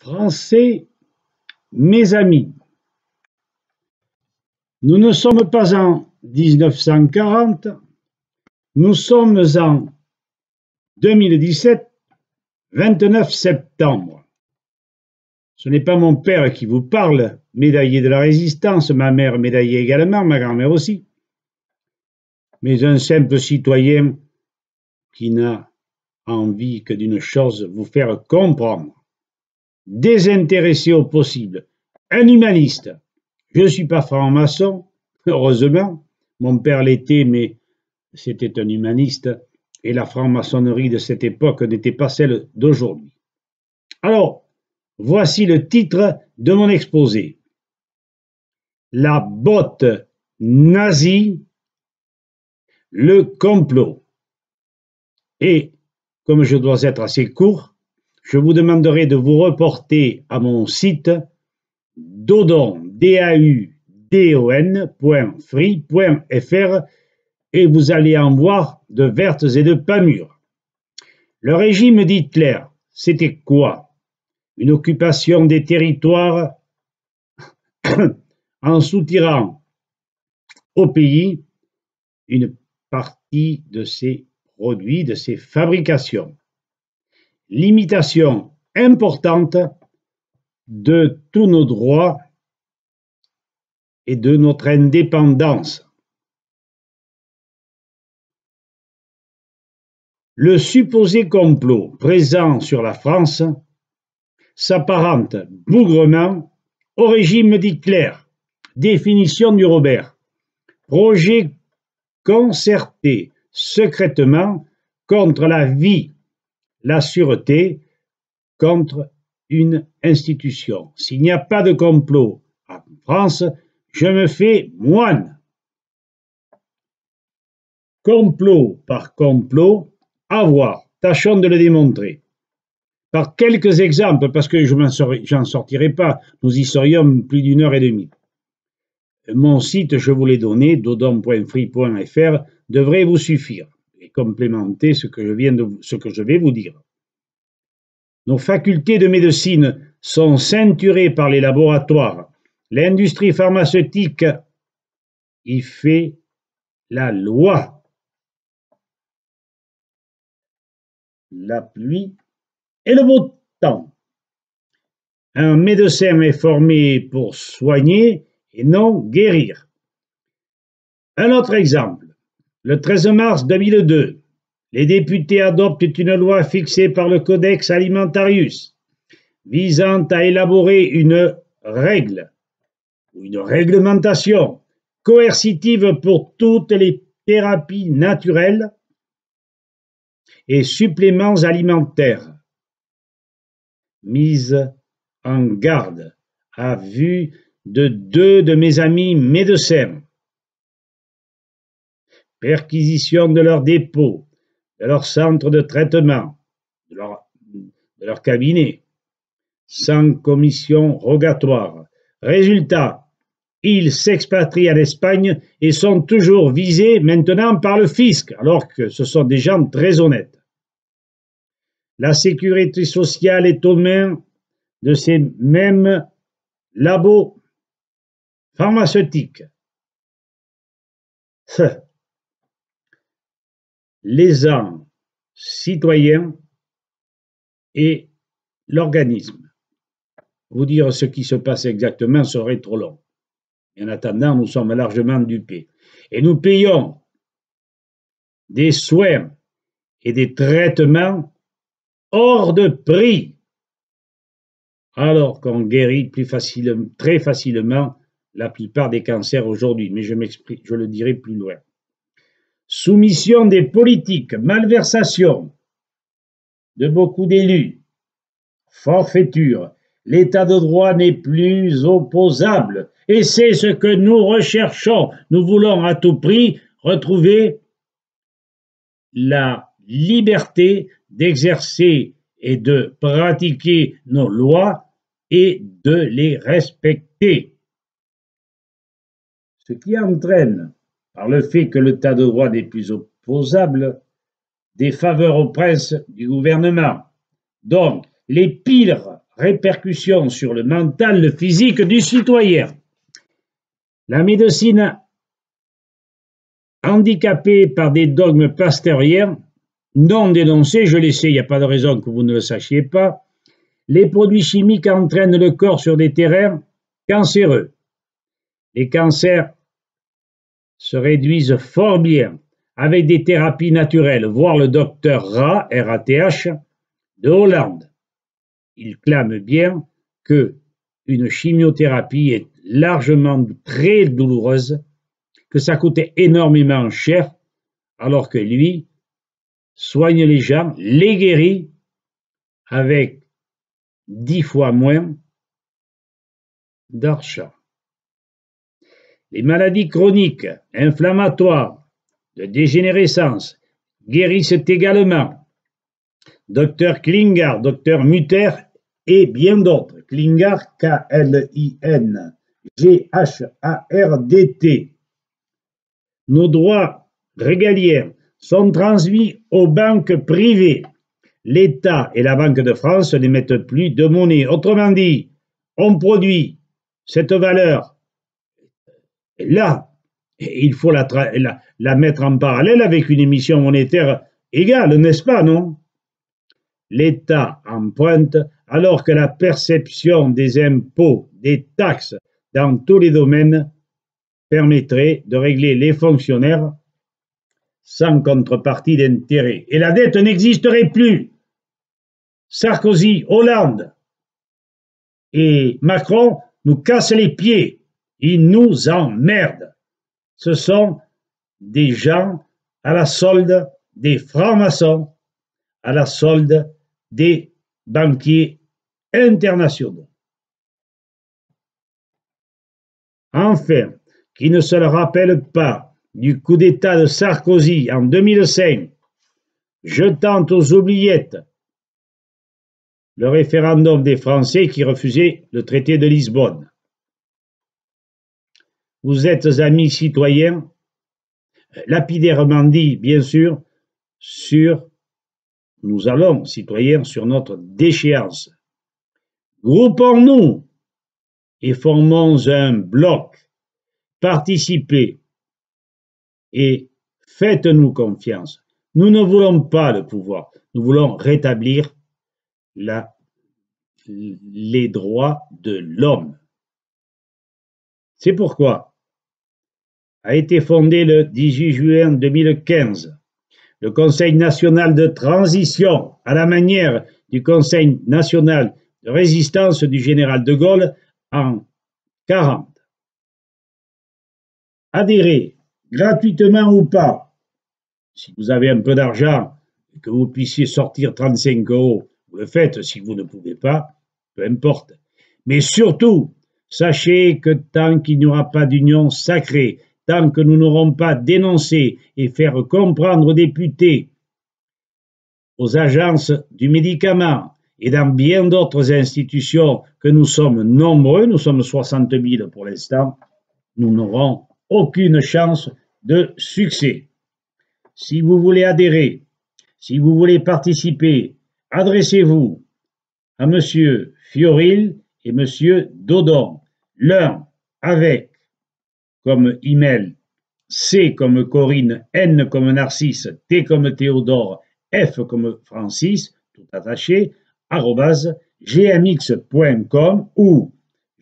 Français, mes amis, nous ne sommes pas en 1940, nous sommes en 2017, 29 septembre. Ce n'est pas mon père qui vous parle, médaillé de la Résistance, ma mère médaillée également, ma grand-mère aussi, mais un simple citoyen qui n'a envie que d'une chose, vous faire comprendre. Désintéressé au possible, un humaniste. Je ne suis pas franc-maçon, heureusement. Mon père l'était, mais c'était un humaniste, et la franc-maçonnerie de cette époque n'était pas celle d'aujourd'hui. Alors, voici le titre de mon exposé. La botte nazie, le complot. Et, comme je dois être assez court, je vous demanderai de vous reporter à mon site daudon.free.fr et vous allez en voir de vertes et de pas mûres. Le régime d'Hitler, c'était quoi? Une occupation des territoires en soutirant au pays une partie de ses produits, de ses fabrications. Limitation importante de tous nos droits et de notre indépendance. Le supposé complot présent sur la France s'apparente bougrement au régime d'Hitler. Définition du Robert. Projet concerté secrètement contre la vie, la sûreté, contre une institution. S'il n'y a pas de complot en France, je me fais moine. Complot par complot, à voir. Tâchons de le démontrer. Par quelques exemples, parce que je n'en sortirai pas, nous y serions plus d'1 heure et demie. Mon site, je vous l'ai donné, daudon.free.fr, devrait vous suffire et complémenter ce que je vais vous dire. Nos facultés de médecine sont ceinturées par les laboratoires. L'industrie pharmaceutique y fait la loi. La pluie et le beau temps. Un médecin est formé pour soigner et non guérir. Un autre exemple. Le 13 mars 2002, les députés adoptent une loi fixée par le Codex Alimentarius visant à élaborer une règle ou une réglementation coercitive pour toutes les thérapies naturelles et suppléments alimentaires. Mise en garde à vue de 2 de mes amis médecins. Perquisition de leurs dépôts, de leur centre de traitement, de leur cabinet, sans commission rogatoire. Résultat, ils s'expatrient en Espagne et sont toujours visés maintenant par le fisc, alors que ce sont des gens très honnêtes. La sécurité sociale est aux mains de ces mêmes labos pharmaceutiques. Lésant citoyens et l'organisme. Vous dire ce qui se passe exactement serait trop long. En attendant, nous sommes largement dupés. Et nous payons des soins et des traitements hors de prix, alors qu'on guérit très facilement la plupart des cancers aujourd'hui. Mais je le dirai plus loin. Soumission des politiques, malversation de beaucoup d'élus, forfaiture, l'état de droit n'est plus opposable et c'est ce que nous recherchons. Nous voulons à tout prix retrouver la liberté d'exercer et de pratiquer nos lois et de les respecter. Ce qui entraîne, par le fait que l'état de droit n'est plus opposable, des faveurs aux princes du gouvernement. Donc, les pires répercussions sur le mental, le physique du citoyen. La médecine handicapée par des dogmes pasteuriens non dénoncés, je le sais, il n'y a pas de raison que vous ne le sachiez pas, les produits chimiques entraînent le corps sur des terrains cancéreux. Les cancers se réduisent fort bien avec des thérapies naturelles, voire le docteur Ra, R-A-T-H, de Hollande. Il clame bien que une chimiothérapie est largement très douloureuse, que ça coûtait énormément cher, alors que lui soigne les gens, les guérit avec 10 fois moins d'argent. Les maladies chroniques, inflammatoires, de dégénérescence guérissent également. Docteur Klinghardt, docteur Mutter et bien d'autres. Klinghardt, K-L-I-N-G-H-A-R-D-T. Nos droits régaliens sont transmis aux banques privées. L'État et la Banque de France n'émettent plus de monnaie. Autrement dit, on produit cette valeur là, il faut la mettre en parallèle avec une émission monétaire égale, n'est-ce pas, non? L'État emprunte alors que la perception des impôts, des taxes dans tous les domaines permettrait de régler les fonctionnaires sans contrepartie d'intérêt. Et la dette n'existerait plus. Sarkozy, Hollande et Macron nous cassent les pieds. Ils nous emmerdent. Ce sont des gens à la solde des francs-maçons, à la solde des banquiers internationaux. Enfin, qui ne se le rappelle pas du coup d'État de Sarkozy en 2005, jetant aux oubliettes le référendum des Français qui refusait le traité de Lisbonne. Vous êtes, amis citoyens, lapidairement dit, bien sûr, nous allons, citoyens, sur notre déchéance. Groupons-nous et formons un bloc. Participez et faites-nous confiance. Nous ne voulons pas le pouvoir, nous voulons rétablir les droits de l'homme. C'est pourquoi a été fondé le 18 juin 2015 le Conseil national de transition à la manière du Conseil national de résistance du général de Gaulle en 1940. Adhérez, gratuitement ou pas, si vous avez un peu d'argent et que vous puissiez sortir 35 €, vous le faites. Si vous ne pouvez pas, peu importe. Mais surtout, sachez que tant qu'il n'y aura pas d'union sacrée, tant que nous n'aurons pas dénoncé et faire comprendre aux députés, aux agences du médicament et dans bien d'autres institutions que nous sommes nombreux, nous sommes 60 000 pour l'instant, nous n'aurons aucune chance de succès. Si vous voulez adhérer, si vous voulez participer, adressez-vous à M. Fioril et M. Dodon, l'un avec comme email C comme Corinne, N comme Narcisse, T comme Théodore, F comme Francis, tout attaché, @gmx.com ou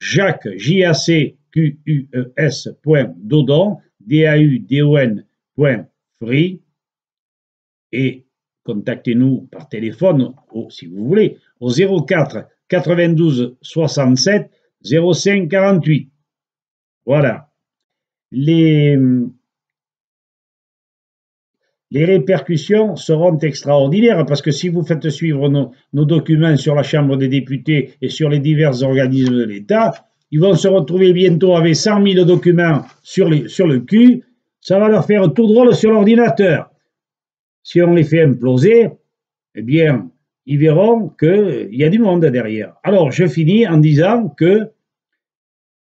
Jacques, JACQUES.Dodon, DAUDON.free et contactez-nous par téléphone, si vous voulez, au 04 92 67 05 48. Voilà. Les répercussions seront extraordinaires parce que si vous faites suivre nos documents sur la Chambre des députés et sur les divers organismes de l'État, ils vont se retrouver bientôt avec 100 000 documents sur le cul. Ça va leur faire tout drôle sur l'ordinateur. Si on les fait imploser, eh bien, ils verront qu'il y a du monde derrière. Alors, je finis en disant que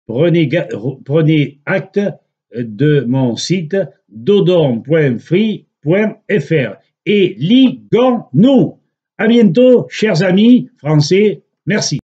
prenez acte de mon site dodon.free.fr et ligons-nous. À bientôt, chers amis français. Merci.